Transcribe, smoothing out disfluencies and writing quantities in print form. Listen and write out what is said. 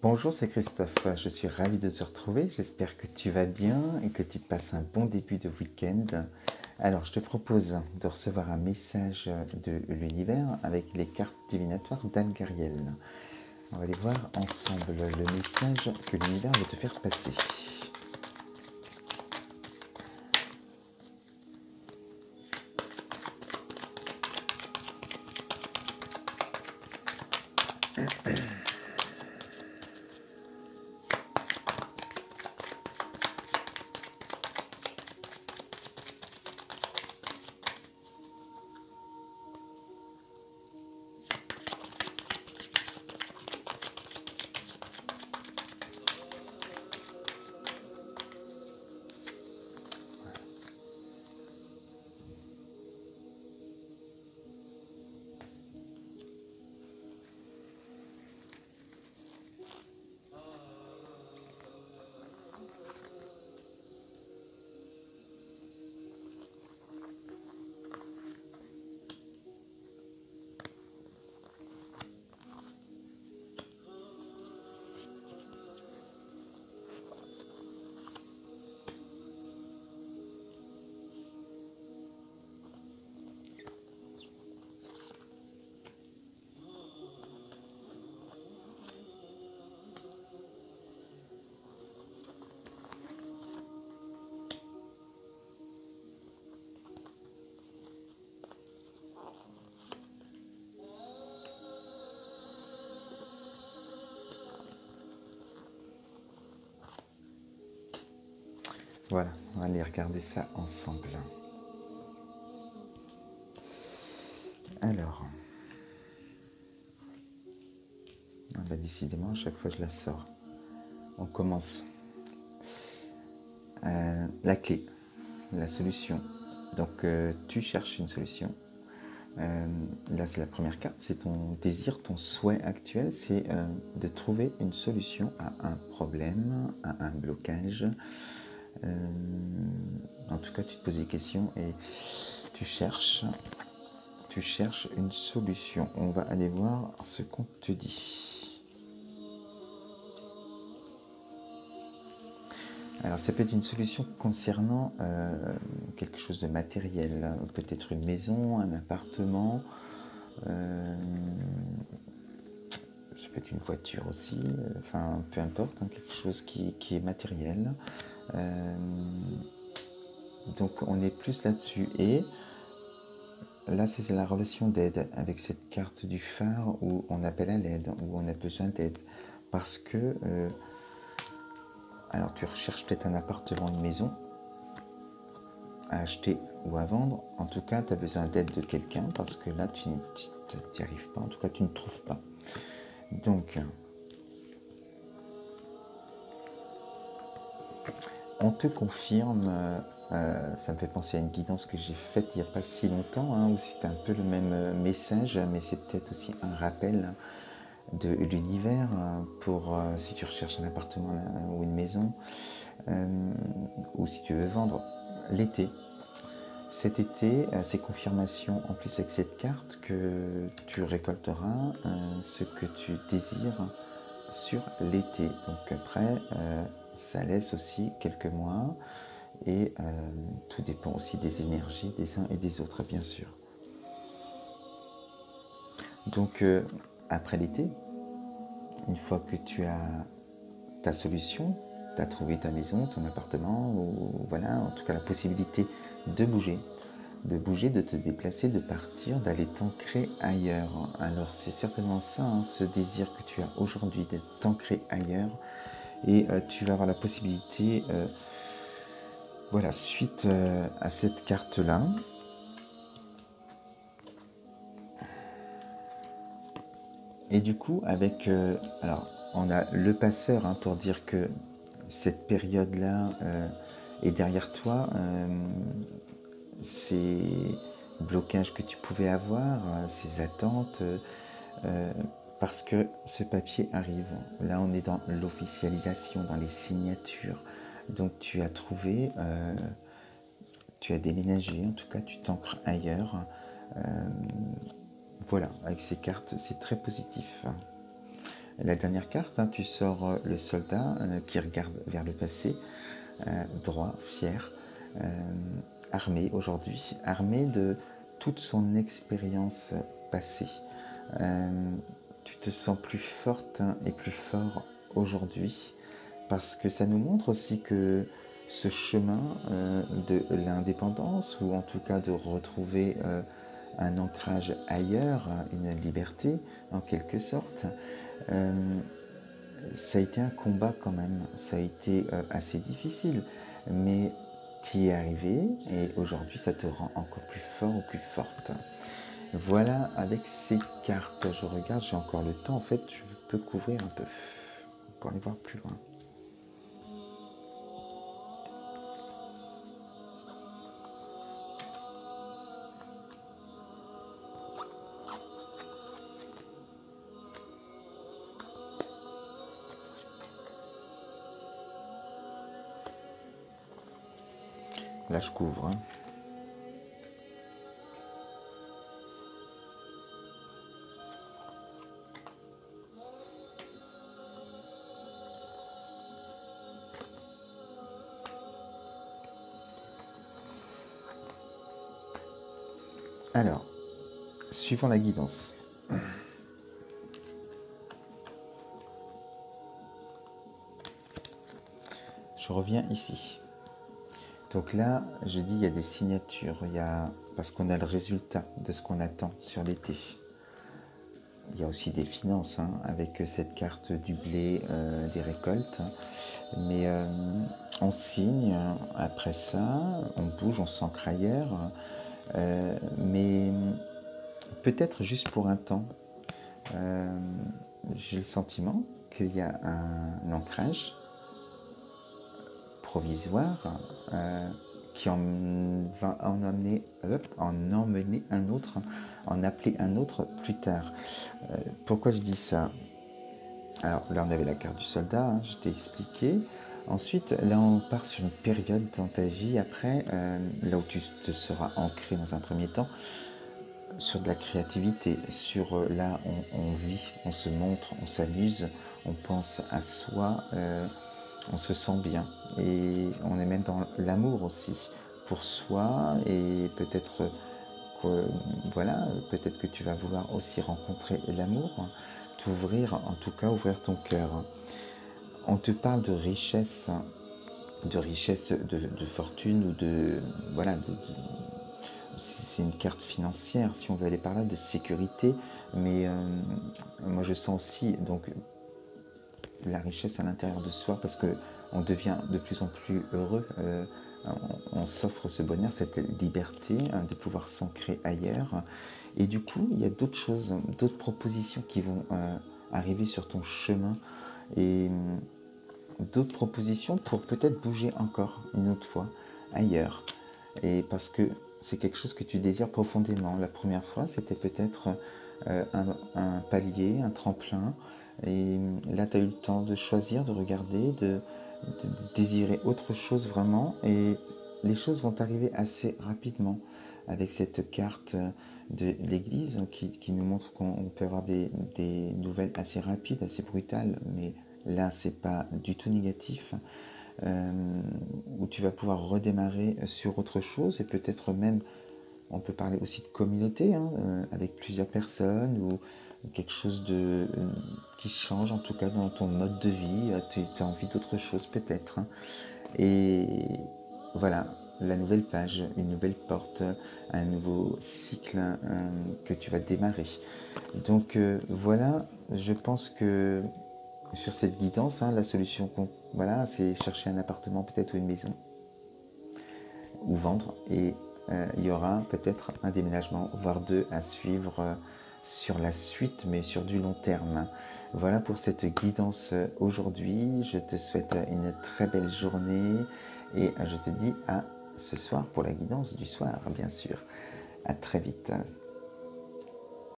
Bonjour, c'est Christophe. Je suis ravi de te retrouver. J'espère que tu vas bien et que tu passes un bon début de week-end. Alors, je te propose de recevoir un message de l'univers avec les cartes divinatoires d'Anne Gariel. On va aller voir ensemble le message que l'univers veut te faire passer. Voilà, on va aller regarder ça ensemble. Alors, décidément, à chaque fois je la sors. On commence. La clé, la solution. Donc, tu cherches une solution. Là, c'est la première carte, c'est ton désir, ton souhait actuel, c'est de trouver une solution à un problème, à un blocage. En tout cas, tu te poses des questions et tu cherches une solution. On va aller voir ce qu'on te dit. Alors, ça peut être une solution concernant quelque chose de matériel, peut-être une maison, un appartement, ça peut être une voiture aussi, enfin peu importe, hein, quelque chose qui est matériel. Donc on est plus là-dessus. Et là, c'est la relation d'aide avec cette carte du phare où on appelle à l'aide, où on a besoin d'aide. Parce que, alors tu recherches peut-être un appartement, une maison à acheter ou à vendre. En tout cas, tu as besoin d'aide de quelqu'un parce que là, tu n'y arrives pas. En tout cas, tu ne trouves pas. Donc, on te confirme, ça me fait penser à une guidance que j'ai faite il n'y a pas si longtemps, hein, où c'était un peu le même message, mais c'est peut-être aussi un rappel de l'univers pour si tu recherches un appartement ou une maison, ou si tu veux vendre l'été. Cet été, c'est confirmation en plus avec cette carte que tu récolteras ce que tu désires sur l'été. Donc après, ça laisse aussi quelques mois et tout dépend aussi des énergies des uns et des autres, bien sûr. Donc après l'été, une fois que tu as ta solution, tu as trouvé ta maison, ton appartement, ou voilà, en tout cas la possibilité de bouger, de te déplacer, de partir, d'aller t'ancrer ailleurs. Alors c'est certainement ça, hein, ce désir que tu as aujourd'hui d'être ancré ailleurs, et tu vas avoir la possibilité, voilà, suite à cette carte-là, et du coup avec, alors on a le passeur, hein, pour dire que cette période-là est derrière toi, ces blocages que tu pouvais avoir, ces attentes, parce que ce papier arrive. Là, on est dans l'officialisation, dans les signatures. Donc, tu as trouvé, tu as déménagé, en tout cas, tu t'ancres ailleurs. Voilà, avec ces cartes, c'est très positif. La dernière carte, hein, tu sors le soldat qui regarde vers le passé, droit, fier, armé aujourd'hui, armé de toute son expérience passée. Tu te sens plus forte et plus fort aujourd'hui parce que ça nous montre aussi que ce chemin de l'indépendance, ou en tout cas de retrouver un ancrage ailleurs, une liberté en quelque sorte, ça a été un combat quand même, ça a été assez difficile, mais tu y es arrivé et aujourd'hui ça te rend encore plus fort ou plus forte. Voilà, avec ces cartes, je regarde, j'ai encore le temps, en fait je peux couvrir un peu pour aller voir plus loin. Là je couvre. Hein. Alors, suivant la guidance. Je reviens ici. Donc là, je dis il y a des signatures, parce qu'on a le résultat de ce qu'on attend sur l'été. Il y a aussi des finances hein, avec cette carte du blé des récoltes. Mais on signe, après ça, on bouge, on s'ancre ailleurs. Mais peut-être juste pour un temps, j'ai le sentiment qu'il y a un ancrage provisoire qui va en emmener un autre, en appeler un autre plus tard. Pourquoi je dis ça? Alors là on avait la carte du soldat, hein, je t'ai expliqué. Ensuite là on part sur une période dans ta vie après, là où tu te seras ancré dans un premier temps, sur de la créativité, sur là on vit, on se montre, on s'amuse, on pense à soi, on se sent bien et on est même dans l'amour aussi pour soi et peut-être voilà, peut-être que tu vas vouloir aussi rencontrer l'amour, t'ouvrir, en tout cas ouvrir ton cœur. On te parle de richesse, de fortune ou de voilà, c'est une carte financière si on veut aller par là, de sécurité, mais moi je sens aussi donc la richesse à l'intérieur de soi parce que on devient de plus en plus heureux, on s'offre ce bonheur, cette liberté hein, de pouvoir s'ancrer ailleurs. Et du coup, il y a d'autres choses, d'autres propositions qui vont arriver sur ton chemin et d'autres propositions pour peut-être bouger encore une autre fois ailleurs. Et parce que c'est quelque chose que tu désires profondément. La première fois, c'était peut-être un palier, un tremplin. Et là, tu as eu le temps de choisir, de regarder, de désirer autre chose vraiment. Et les choses vont arriver assez rapidement avec cette carte de l'église qui nous montre qu'on peut avoir des nouvelles assez rapides, assez brutales. Mais là, c'est pas du tout négatif. Où tu vas pouvoir redémarrer sur autre chose et peut-être même, on peut parler aussi de communauté hein, avec plusieurs personnes ou quelque chose qui change en tout cas dans ton mode de vie, tu as envie d'autre chose peut-être. Hein. Et voilà, la nouvelle page, une nouvelle porte, un nouveau cycle que tu vas démarrer. Donc voilà, je pense que sur cette guidance, hein, la solution, voilà, c'est chercher un appartement peut-être ou une maison, ou vendre, et il y aura peut-être un déménagement, voire deux à suivre sur la suite, mais sur du long terme. Voilà pour cette guidance aujourd'hui. Je te souhaite une très belle journée et je te dis à ce soir pour la guidance du soir, bien sûr. À très vite.